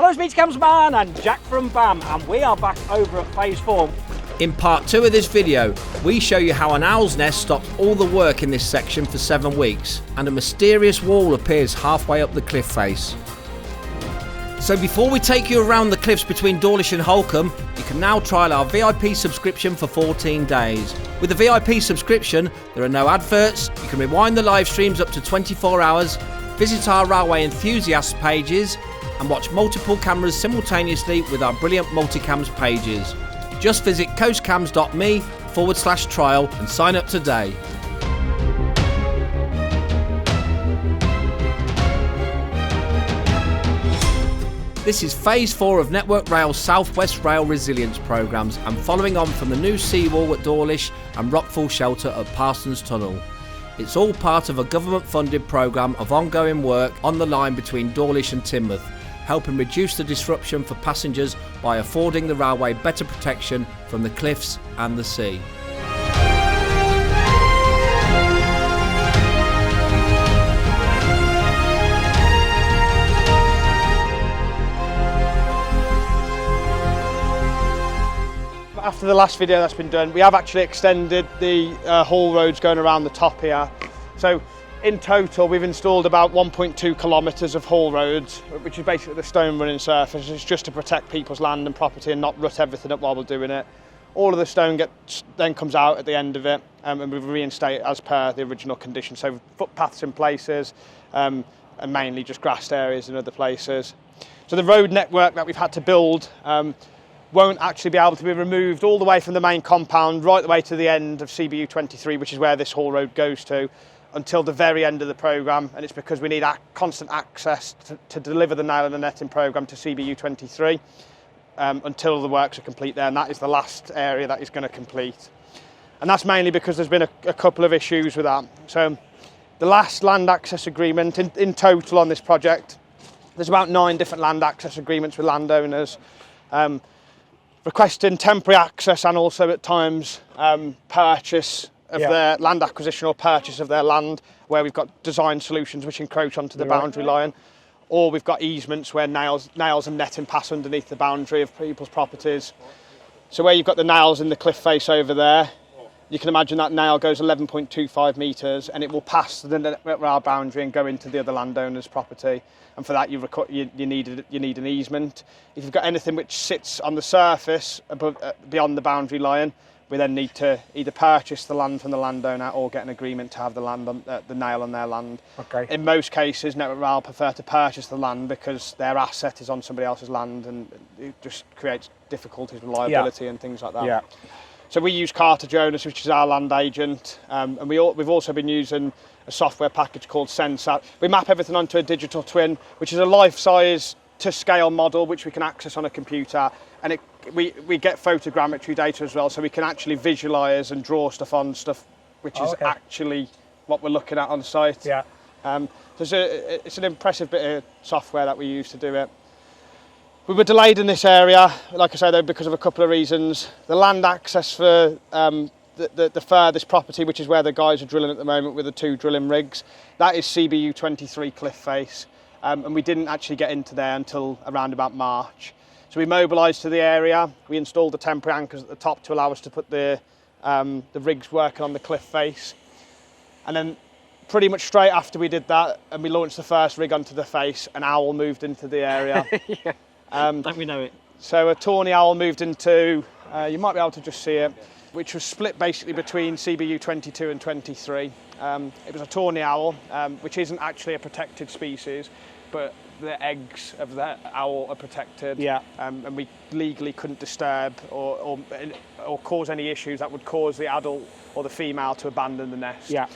Hello, it's Cam's Man and Jack from BAM, and we are back over at Phase 4. In part 2 of this video, we show you how an owl's nest stops all the work in this section for 7 weeks, and a mysterious wall appears halfway up the cliff face. So before we take you around the cliffs between Dawlish and Holcombe, you can now trial our VIP subscription for 14 days. With the VIP subscription, there are no adverts, you can rewind the live streams up to 24 hours, visit our railway enthusiasts pages, and watch multiple cameras simultaneously with our brilliant multicams pages. Just visit coastcams.me/trial and sign up today. This is Phase 4 of Network Rail's South West Rail Resilience programmes, and following on from the new seawall at Dawlish and rockfall shelter at Parsons Tunnel. It's all part of a government-funded programme of ongoing work on the line between Dawlish and Teignmouth, helping reduce the disruption for passengers by affording the railway better protection from the cliffs and the sea. After the last video that's been done, we have actually extended the haul roads going around the top here. So in total, we've installed about 1.2 kilometres of haul roads, which is basically the stone running surface. It's just to protect people's land and property and not rut everything up while we're doing it. All of the stone then comes out at the end of it, and we reinstate it as per the original condition. So footpaths in places, and mainly just grassed areas in other places. So the road network that we've had to build won't actually be able to be removed all the way from the main compound right the way to the end of CBU 23, which is where this haul road goes to, until the very end of the programme, and it's because we need constant access to deliver the nail and the netting programme to CBU 23 until the works are complete there, and that is the last area that is going to complete. And that's mainly because there's been a couple of issues with that. So the last land access agreement, in total on this project, there's about 9 different land access agreements with landowners, requesting temporary access and also at times purchase of their land acquisition or purchase of their land, where we've got design solutions which encroach onto the boundary line, or we've got easements where nails and netting pass underneath the boundary of people's properties. So where you've got the nails in the cliff face over there, you can imagine that nail goes 11.25 metres and it will pass the rail boundary and go into the other landowner's property. And for that you need an easement. If you've got anything which sits on the surface above, beyond the boundary line, we then need to either purchase the land from the landowner or get an agreement to have the land on, the nail on their land. Okay. In most cases, Network Rail prefer to purchase the land because their asset is on somebody else's land, and it just creates difficulties with liability and things like that. Yeah. So we use Carter Jonas, which is our land agent, and we've also been using a software package called Sensat. We map everything onto a digital twin, which is a life-size to scale model which we can access on a computer, and we get photogrammetry data as well, so we can actually visualise and draw stuff on stuff which is actually what we're looking at on site. Yeah. It's an impressive bit of software that we use to do it. We were delayed in this area, like I said, though, because of a couple of reasons. The land access for the furthest property, which is where the guys are drilling at the moment with the 2 drilling rigs, that is CBU 23 cliff face, and we didn't actually get into there until around about March. So we mobilised to the area, we installed the temporary anchors at the top to allow us to put the rigs working on the cliff face, and then pretty much straight after we did that and we launched the first rig onto the face, an owl moved into the area. Don't we know it? So a tawny owl moved into, you might be able to just see it, which was split basically between CBU 22 and 23. It was a tawny owl, which isn't actually a protected species, but the eggs of the owl are protected. Yeah. And we legally couldn't disturb or cause any issues that would cause the adult or the female to abandon the nest. Yeah.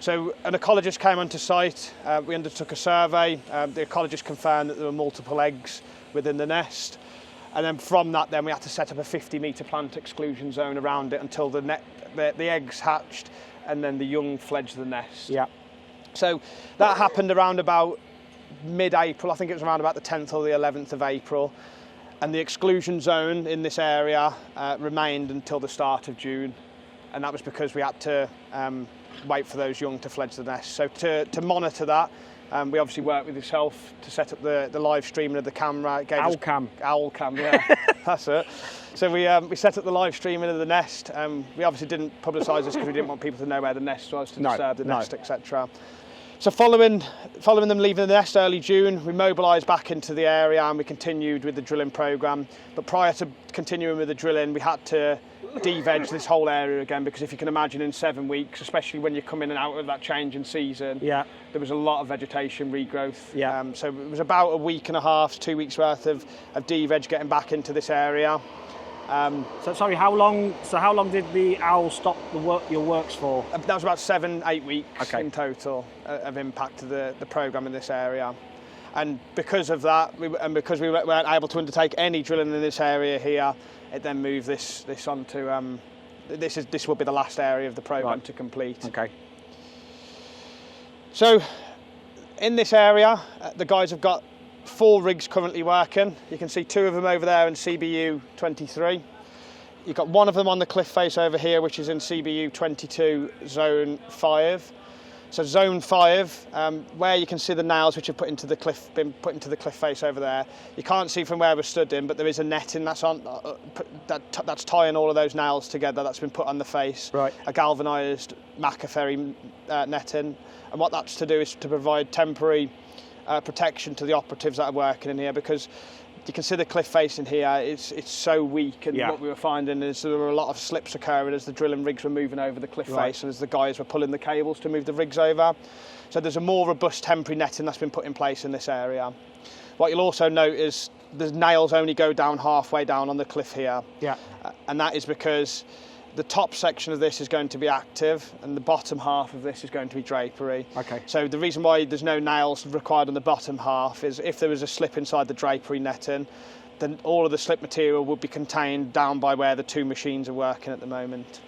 So an ecologist came onto site, we undertook a survey, the ecologist confirmed that there were multiple eggs within the nest, and then from that we had to set up a 50-metre plant exclusion zone around it until the eggs hatched and then the young fledged the nest. Yeah. So that happened around about mid-April, I think it was around about the 10th or the 11th of April, and the exclusion zone in this area remained until the start of June, and that was because we had to wait for those young to fledge the nest. So to monitor that, We obviously worked with yourself to set up the live streaming of the camera. Owl cam, yeah. That's it. So we set up the live streaming of the nest. We obviously didn't publicise this because we didn't want people to know where the nest was, to disturb the nest, etc. So following them leaving the nest early June, we mobilised back into the area and we continued with the drilling programme. But prior to continuing with the drilling, we had to de-veg this whole area again, because if you can imagine, in 7 weeks, especially when you're coming in and out of that change in season, there was a lot of vegetation regrowth. So it was about a week and a half, 2 weeks worth of de-veg getting back into this area. So sorry, how long did the owl stop your works for? That was about 7-8 weeks in total of impact to the programme in this area. And because of that, because we weren't able to undertake any drilling in this area here, it then moved this onto this will be the last area of the programme to complete. Okay. So in this area, the guys have got 4 rigs currently working. You can see 2 of them over there in CBU 23. You've got 1 of them on the cliff face over here, which is in CBU 22 zone 5. So zone 5, where you can see the nails which have been put into the cliff face over there. You can't see from where we're stood in, but there is a netting that's on that's tying all of those nails together. That's been put on the face. Right. A galvanised Macaferry netting, and what that's to do is to provide temporary protection to the operatives that are working in here, because you can see the cliff face in here, it's so weak, and what we were finding is there were a lot of slips occurring as the drilling rigs were moving over the cliff face, and as the guys were pulling the cables to move the rigs over. So there's a more robust temporary netting that's been put in place in this area. What you'll also note is the nails only go down halfway down on the cliff here, and that is because the top section of this is going to be active and the bottom half of this is going to be drapery. Okay. So the reason why there's no nails required on the bottom half is if there was a slip inside the drapery netting, then all of the slip material would be contained down by where the 2 machines are working at the moment.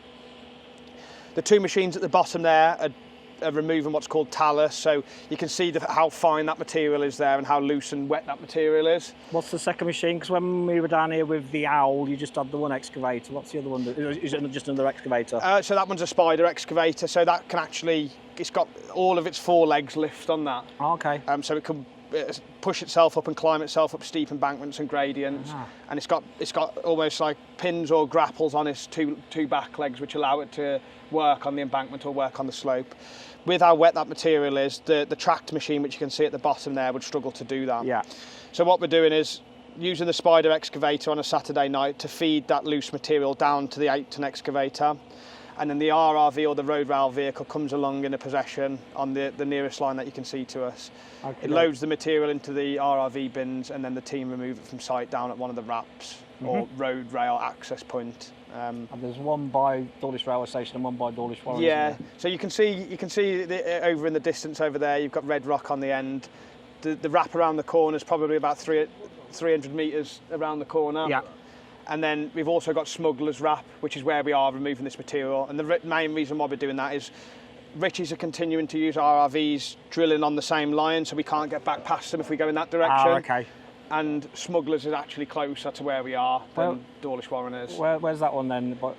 The 2 machines at the bottom there are removing what's called talus, so you can see how fine that material is there and how loose and wet that material is. What's the second machine? Because when we were down here with the owl, you just had the one excavator. What's the other one? Is it just another excavator? So that one's a spider excavator, so that can actually, it's got all of its 4 legs lift on that. Oh, okay. So it can push itself up and climb itself up steep embankments and gradients, and it's got almost like pins or grapples on its two back legs, which allow it to work on the embankment or work on the slope. With how wet that material is, the tracked machine, which you can see at the bottom there, would struggle to do that. Yeah. So what we're doing is using the spider excavator on a Saturday night to feed that loose material down to the 8-ton excavator, and then the RRV or the road rail vehicle comes along in a procession on the nearest line that you can see to us. Okay. It loads the material into the RRV bins, and then the team remove it from site down at one of the wraps or road rail access point. And there's one by Dawlish railway station and one by Dawlish Warren. Yeah, so you can see over in the distance over there, you've got Red Rock on the end. The wrap around the corner is probably about 300 metres around the corner. Yeah. And then we've also got Smuggler's Wrap, which is where we are removing this material. And the main reason why we're doing that is Ritchies are continuing to use RRVs drilling on the same line, so we can't get back past them if we go in that direction. Oh, okay. And Smugglers is actually closer to where we are than Dawlish Warren is. Where's that one then? Right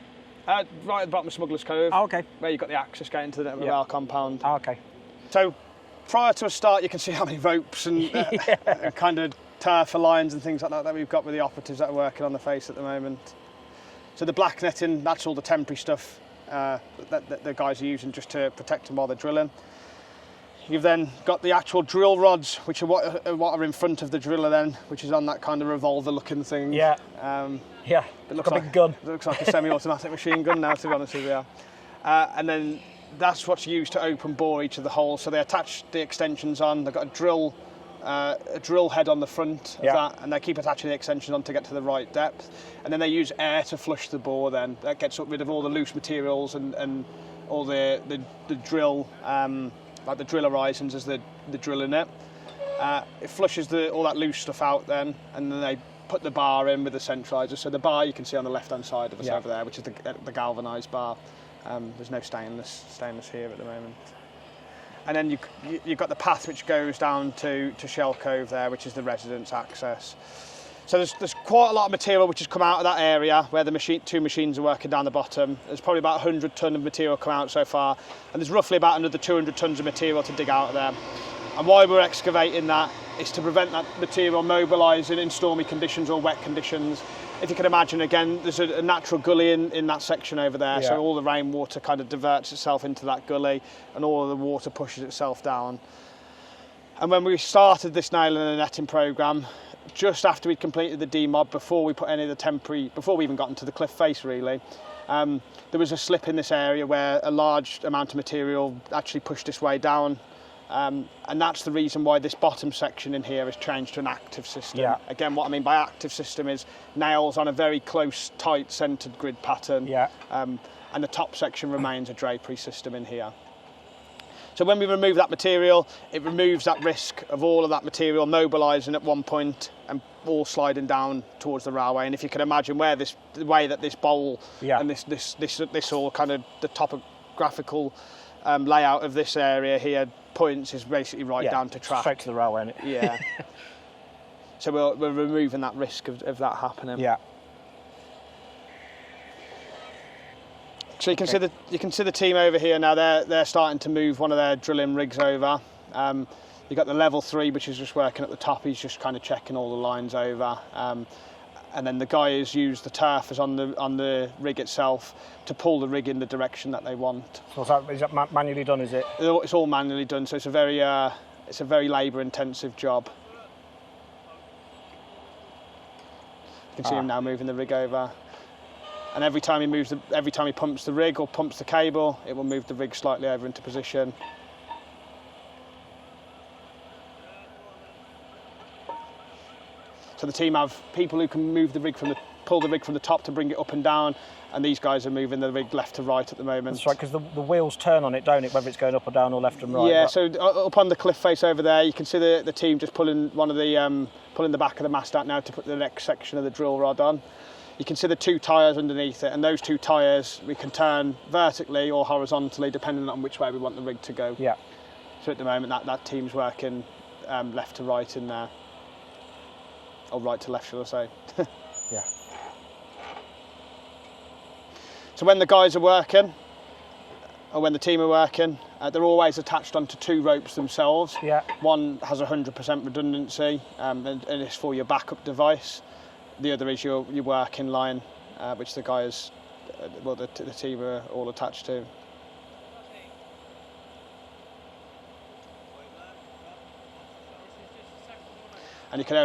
at the bottom of Smugglers Cove. Oh, okay. Where you've got the access gate into the rail compound. Oh, okay. So prior to a start, you can see how many ropes and kind of turf lines and things like that we've got with the operatives that are working on the face at the moment. So the black netting, that's all the temporary stuff that the guys are using just to protect them while they're drilling. You've then got the actual drill rods, which are what are in front of the driller then, which is on that kind of revolver-looking thing. Yeah. It looks like a big gun. It looks like a semi-automatic machine gun now, to be honest with you. And then that's what's used to open bore each of the holes. So they attach the extensions on. They've got a drill head on the front of that, and they keep attaching the extensions on to get to the right depth. And then they use air to flush the bore. Then that gets rid of all the loose materials and all the drill. Like the drill horizons as they're drilling it. It flushes all that loose stuff out then, and then they put the bar in with the centralizer. So the bar you can see on the left-hand side of us over there, which is the galvanised bar. There's no stainless here at the moment. And then you've got the path which goes down to Shell Cove there, which is the residence access. So there's quite a lot of material which has come out of that area where the 2 machines are working down the bottom. There's probably about 100 tonne of material come out so far, and there's roughly about another 200 tonnes of material to dig out of there. And why we're excavating that is to prevent that material mobilising in stormy conditions or wet conditions. If you can imagine, again, there's a natural gully in that section over there, so all the rainwater kind of diverts itself into that gully and all of the water pushes itself down. And when we started this nailing and netting programme, just after we'd completed the demob, before we put any of the temporary, before we even got into the cliff face really, there was a slip in this area where a large amount of material actually pushed its way down. And that's the reason why this bottom section in here has changed to an active system. Yeah. Again, what I mean by active system is nails on a very close, tight, centred grid pattern. Yeah. And the top section remains a drapery system in here. So when we remove that material, it removes that risk of all of that material mobilising at one point and all sliding down towards the railway. And if you can imagine where the way that this bowl and this all kind of the topographical layout of this area here points is basically right down to track. Straight to the railway, isn't it? Yeah. So we're removing that risk of that happening. Yeah. So you can see the team over here now. They're starting to move one of their drilling rigs over. You've got the level 3, which is just working at the top. He's just kind of checking all the lines over. And then the guy has used the turfers on the rig itself to pull the rig in the direction that they want. So is that manually done, is it? It's all manually done, so it's a very labour-intensive job. You can see him now moving the rig over. And every time he pumps the rig or pumps the cable, it will move the rig slightly over into position. So the team have people who can move the rig pull the rig from the top to bring it up and down, and these guys are moving the rig left to right at the moment. That's right, because the wheels turn on it, don't it, whether it's going up or down or left and right? Yeah, so up on the cliff face over there, you can see the team just pulling pulling the back of the mast out now to put the next section of the drill rod on. You can see the 2 tyres underneath it, and those 2 tyres we can turn vertically or horizontally depending on which way we want the rig to go. Yeah. So at the moment that team's working left to right in there. Or right to left, shall I say. Yeah. So when the guys are working, or when the team are working, they're always attached onto 2 ropes themselves. Yeah. One has 100% redundancy, and it's for your backup device. The other is your working line, which the guys, the team are all attached to. And you can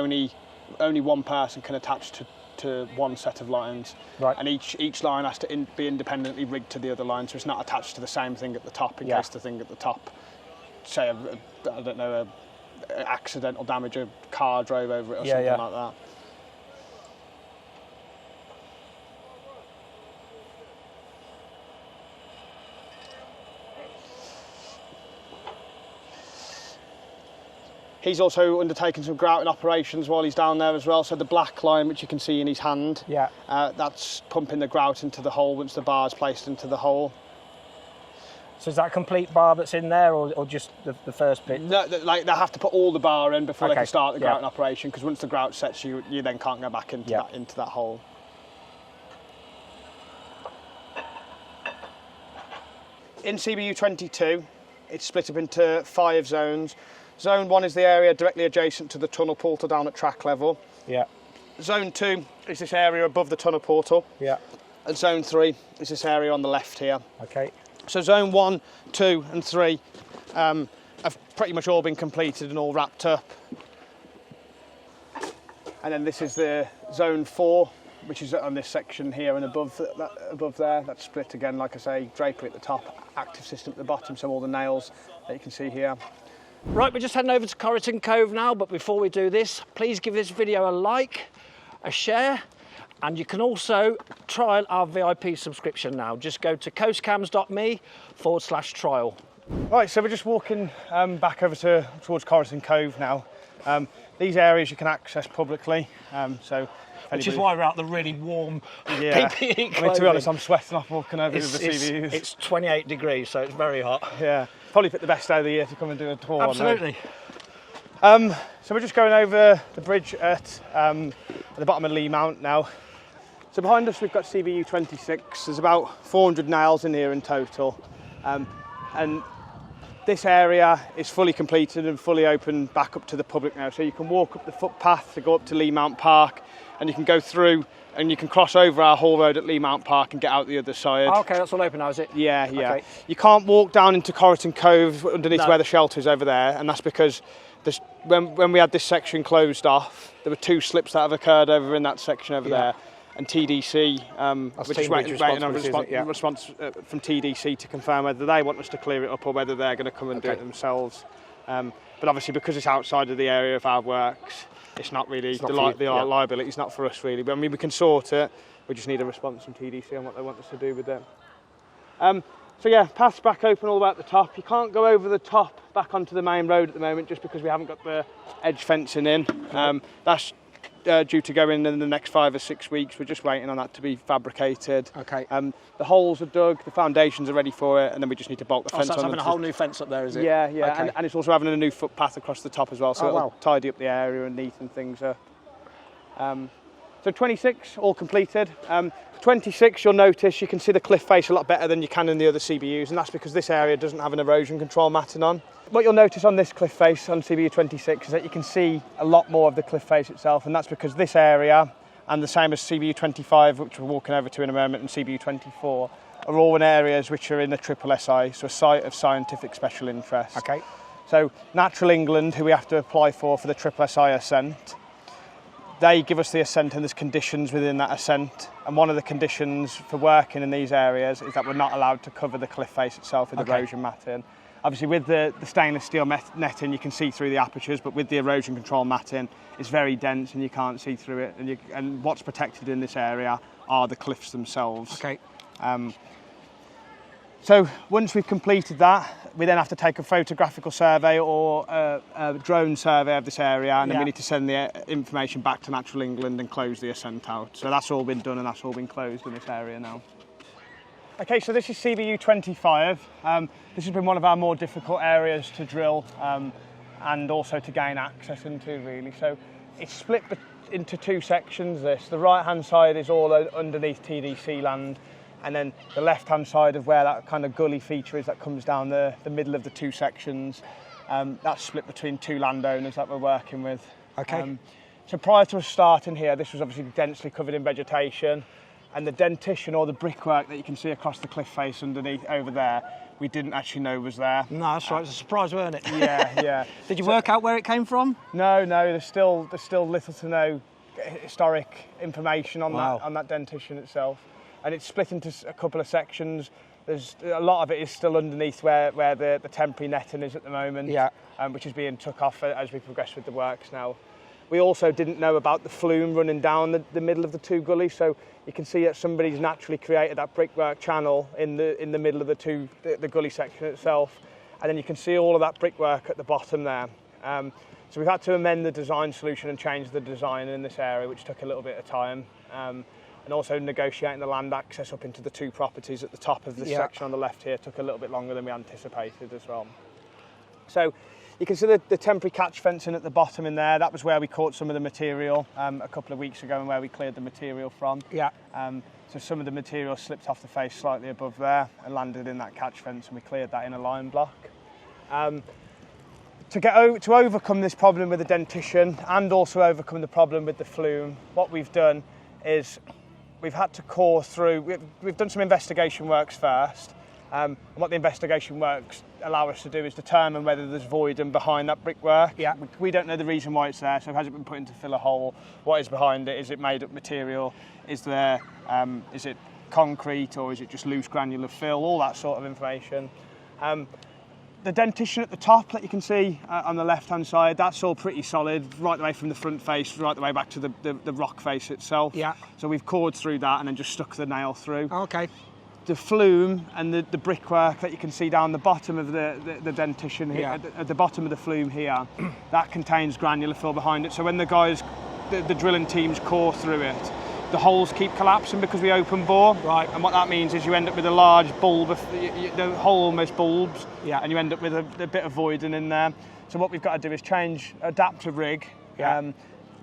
only one person can attach to one set of lines, right. And each line has to be independently rigged to the other line, so it's not attached to the same thing at the top in case the thing at the top, say, I don't know, a accidental damage, a car drove over it or something like that. He's also undertaking some grouting operations while he's down there as well. So the black line, which you can see in his hand, that's pumping the grout into the hole once the bar's placed into the hole. So is that a complete bar that's in there, or just the first bit? No, like they have to put all the bar in before they can start the grouting operation, because once the grout sets, you then can't go back into that hole. In CBU 22, it's split up into 5 zones. Zone 1 is the area directly adjacent to the tunnel portal down at track level. Yeah. Zone 2 is this area above the tunnel portal. Yeah. And Zone 3 is this area on the left here. Okay. So Zone 1, 2 and 3 have pretty much all been completed and all wrapped up. And then this is the Zone 4, which is on this section here and above there. That's split again, like I say, drapery at the top, active system at the bottom, so all the nails that you can see here. Right, we're just heading over to Corriton Cove now, but before we do this, please give this video a like, a share, and you can also trial our VIP subscription now. Just go to coastcams.me/trial. Right, so we're just walking back over towards Corriton Cove now. These areas you can access publicly, which is why we're out the really warm PPE clothing. I mean, to be honest, I'm sweting off walking over with the CBUs. It's 28 degrees, so it's very hot. Yeah, probably pick the best day of the year to come and do a tour. Absolutely. So we're just going over the bridge at the bottom of Lee Mount now. So behind us we've got CBU 26. There's about 400 nails in here in total, and This area is fully completed and fully open back up to the public now. So you can walk up the footpath to go up to Lee Mount Park, and you can go through and you can cross over our Hall Road at Lee Mount Park and get out the other side. Oh, okay, that's all open now, is it? Yeah, yeah. Okay. You can't walk down into Corriton Cove underneath where the shelter is over there, and that's because when we had this section closed off, there were 2 slips that have occurred over in that section over there. And TDC, we're just waiting on a response from TDC to confirm whether they want us to clear it up or whether they're going to come and do it themselves. But obviously, because it's outside of the area of our works, it's not really the liability. It's not for us really. But I mean, we can sort it. We just need a response from TDC on what they want us to do with it. So yeah, path's back open all the way at the top. You can't go over the top back onto the main road at the moment just because we haven't got the edge fencing in. That's due to go in the next 5 or 6 weeks. We're just waiting on that to be fabricated. Okay. The holes are dug, the foundations are ready for it, and then we just need to bolt the fence so that's on. having a whole new fence up there, is it? Yeah, yeah. Okay. And it's also having a new footpath across the top as well, so it'll tidy up the area and neaten things up. So 26, all completed. 26, you'll notice you can see the cliff face a lot better than you can in the other CBUs, and that's because this area doesn't have an erosion control matting on. What you'll notice on this cliff face on CBU 26 is that you can see a lot more of the cliff face itself, and that's because this area, and the same as CBU 25, which we're walking over to in a moment, and CBU 24, are all in areas which are in the triple SI, so a site of scientific special interest. Okay. So Natural England, who we have to apply for the triple SI assent, they give us the assent and there's conditions within that assent, and one of the conditions for working in these areas is that we're not allowed to cover the cliff face itself with erosion matting. Obviously with the stainless steel netting you can see through the apertures, but with the erosion control matting it's very dense and you can't see through it, and what's protected in this area are the cliffs themselves. Okay. So once we've completed that, we then have to take a photographical survey or a drone survey of this area, and then we need to send the information back to Natural England and close the assent out. So that's all been done and that's all been closed in this area now. Okay, so this is CBU 25. This has been one of our more difficult areas to drill and also to gain access into, really. So it's split into 2 sections, this. The right-hand side is all underneath TDC land, and then the left-hand side of where that kind of gully feature is that comes down the middle of the 2 sections, that's split between 2 landowners that we're working with. Okay. So prior to us starting here, this was obviously densely covered in vegetation, and the dentition or the brickwork that you can see across the cliff face underneath over there, we didn't actually know was there. No, that's right. It's a surprise, weren't it? Yeah, yeah. Did you work out where it came from? No, there's still little to no historic information on that dentition itself, and it's split into a couple of sections. There's a lot of it is still underneath where the temporary netting is at the moment, which is being took off as we progress with the works now. We also didn't know about the flume running down the middle of the 2 gullies, so you can see that somebody's naturally created that brickwork channel in the middle of the gully section itself, and then you can see all of that brickwork at the bottom there. So we've had to amend the design solution and change the design in this area, which took a little bit of time, and also negotiating the land access up into the 2 properties at the top of the section on the left here took a little bit longer than we anticipated as well. So you can see the temporary catch fencing at the bottom in there. That was where we caught some of the material a couple of weeks ago and where we cleared the material from. Yeah. So some of the material slipped off the face slightly above there and landed in that catch fence, and we cleared that in a line block. To overcome this problem with the dentition and also overcome the problem with the flume, what we've done is we've had to core through. We've done some investigation works first. And what the investigation works allow us to do is determine whether there's voiding behind that brickwork. Yeah. We don't know the reason why it's there, so has it been put in to fill a hole? What is behind it? Is it made up material? Is it concrete, or is it just loose granular fill? All that sort of information. The dentition at the top that you can see on the left-hand side, that's all pretty solid, right the way from the front face, right the way back to the rock face itself. Yeah. So we've cored through that and then just stuck the nail through. Okay. The flume and the brickwork that you can see down the bottom of the dentition here, at the bottom of the flume here, that contains granular fill behind it. So when the guys, the drilling teams core through it, the holes keep collapsing because we open bore. Right. And what that means is you end up with a large bulb, the hole almost bulbs, and you end up with a bit of voiding in there. So what we've got to do is adapt a rig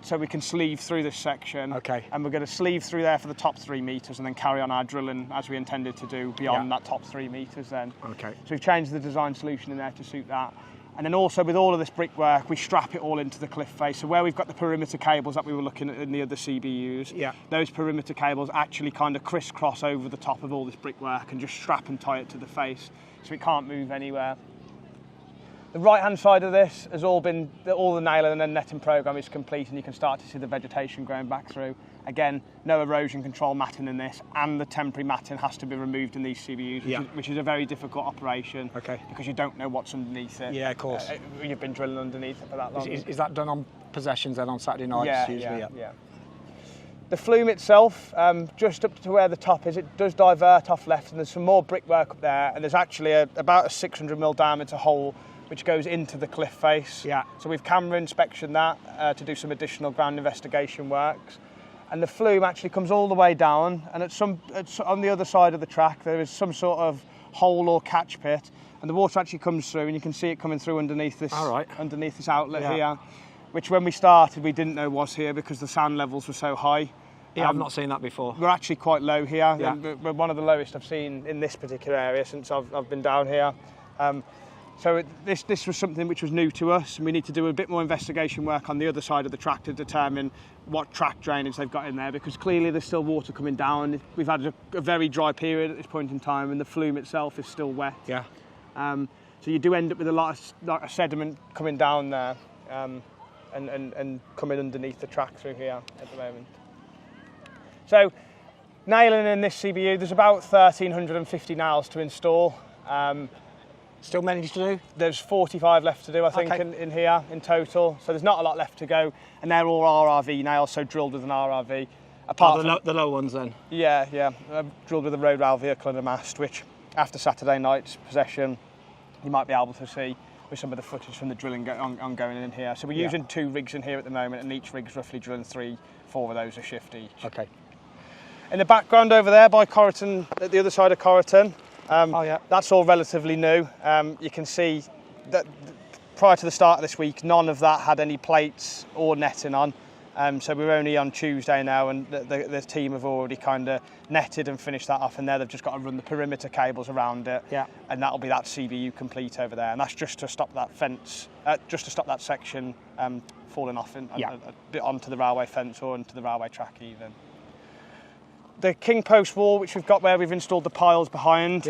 so we can sleeve through this section. Okay. And we're going to sleeve through there for the top 3 metres and then carry on our drilling as we intended to do beyond that top 3 metres then. Okay. So we've changed the design solution in there to suit that. And then also with all of this brickwork, we strap it all into the cliff face. So where we've got the perimeter cables that we were looking at in the other CBUs, those perimeter cables actually kind of crisscross over the top of all this brickwork and just strap and tie it to the face so it can't move anywhere. The right-hand side of this has all the nailing and netting programme is complete, and you can start to see the vegetation growing back through. Again, no erosion control matting in this, and the temporary matting has to be removed in these CBUs, which is a very difficult operation because you don't know what's underneath it. Yeah, of course. You've been drilling underneath it for that long. Is that done on possessions then on Saturday nights? Yeah. The flume itself, just up to where the top is, it does divert off left, and there's some more brickwork up there, and there's actually about a 600mm diameter hole which goes into the cliff face. Yeah. So we've camera inspectioned that to do some additional ground investigation works. And the flume actually comes all the way down, and on the other side of the track there is some sort of hole or catch pit, and the water actually comes through, and you can see it coming through underneath this outlet here, which when we started we didn't know was here because the sand levels were so high. Yeah, I've not seen that before. We're actually quite low here. Yeah. We're one of the lowest I've seen in this particular area since I've been down here. So this was something which was new to us, and we need to do a bit more investigation work on the other side of the track to determine what track drainage they've got in there, because clearly there's still water coming down. We've had a very dry period at this point in time, and the flume itself is still wet. Yeah. So you do end up with a lot of sediment coming down there and coming underneath the track through here at the moment. So nailing in this CBU, there's about 1,350 nails to install. Still many to do? There's 45 left to do, I think, in here in total. So there's not a lot left to go, and they're all RRV nails, so drilled with an RRV. Apart the low ones then? Yeah. Drilled with a road rail vehicle and a mast, which after Saturday night's possession, you might be able to see with some of the footage from the drilling ongoing in here. So we're using 2 rigs in here at the moment, and each rig's roughly drilling 3-4 of those a shift each. Okay. In the background over there by Corriton, at the other side of Corriton, that's all relatively new. You can see that prior to the start of this week, none of that had any plates or netting on. So we're only on Tuesday now, and the team have already kind of netted and finished that off, and there they've just got to run the perimeter cables around it, and that'll be that CBU complete over there, and that's just to stop that fence, just to stop that section falling off a bit onto the railway fence or onto the railway track even. The king post wall, which we've got where we've installed the piles behind,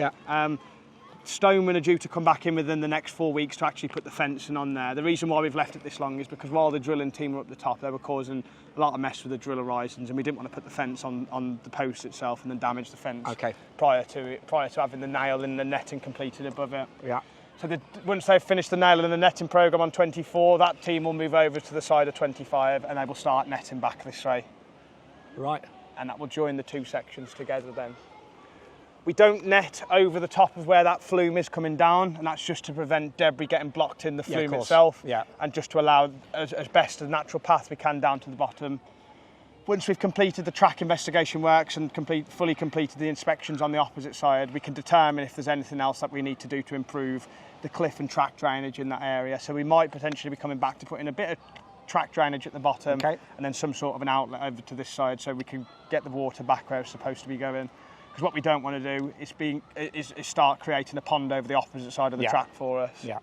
stonemen are due to come back in within the next 4 weeks to actually put the fencing on there. The reason why we've left it this long is because while the drilling team were up the top, they were causing a lot of mess with the drill horizons, and we didn't want to put the fence on the post itself and then damage the fence prior to having the nail and the netting completed above it. Yeah. So once they've finished the nailing and the netting programme on 24, that team will move over to the side of 25, and they will start netting back this way. Right. And that will join the 2 sections together then. We don't net over the top of where that flume is coming down, and that's just to prevent debris getting blocked in the flume itself, and just to allow as best a natural path we can down to the bottom. Once we've completed the track investigation works and fully completed the inspections on the opposite side, we can determine if there's anything else that we need to do to improve the cliff and track drainage in that area. So we might potentially be coming back to put in a bit of track drainage at the bottom, and then some sort of an outlet over to this side so we can get the water back where it's supposed to be going. Because what we don't want to do is start creating a pond over the opposite side of the track for us. Yeah.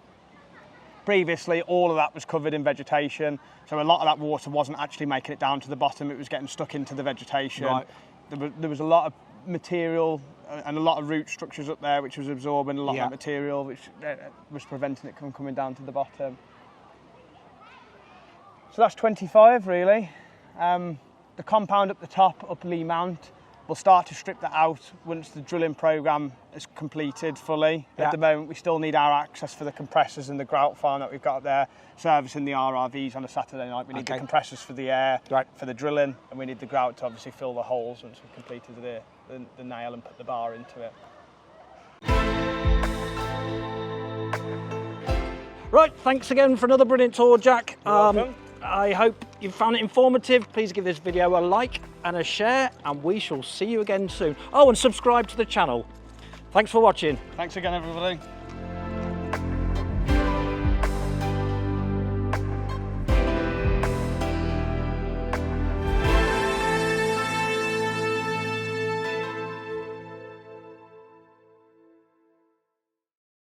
Previously, all of that was covered in vegetation, so a lot of that water wasn't actually making it down to the bottom, it was getting stuck into the vegetation. Right. There was a lot of material and a lot of root structures up there which was absorbing a lot of material, which was preventing it from coming down to the bottom. So that's 25 really. The compound up the top, up Lee Mount, we'll start to strip that out once the drilling programme is completed fully. At the moment we still need our access for the compressors and the grout farm that we've got up there, servicing the RRVs on a Saturday night. We need the compressors for the air, for the drilling, and we need the grout to obviously fill the holes once we've completed the nail and put the bar into it. Right, thanks again for another brilliant tour, Jack. You're welcome. I hope you found it informative. Please give this video a like and a share, and we shall see you again soon. Oh, and subscribe to the channel. Thanks for watching. Thanks again, everybody.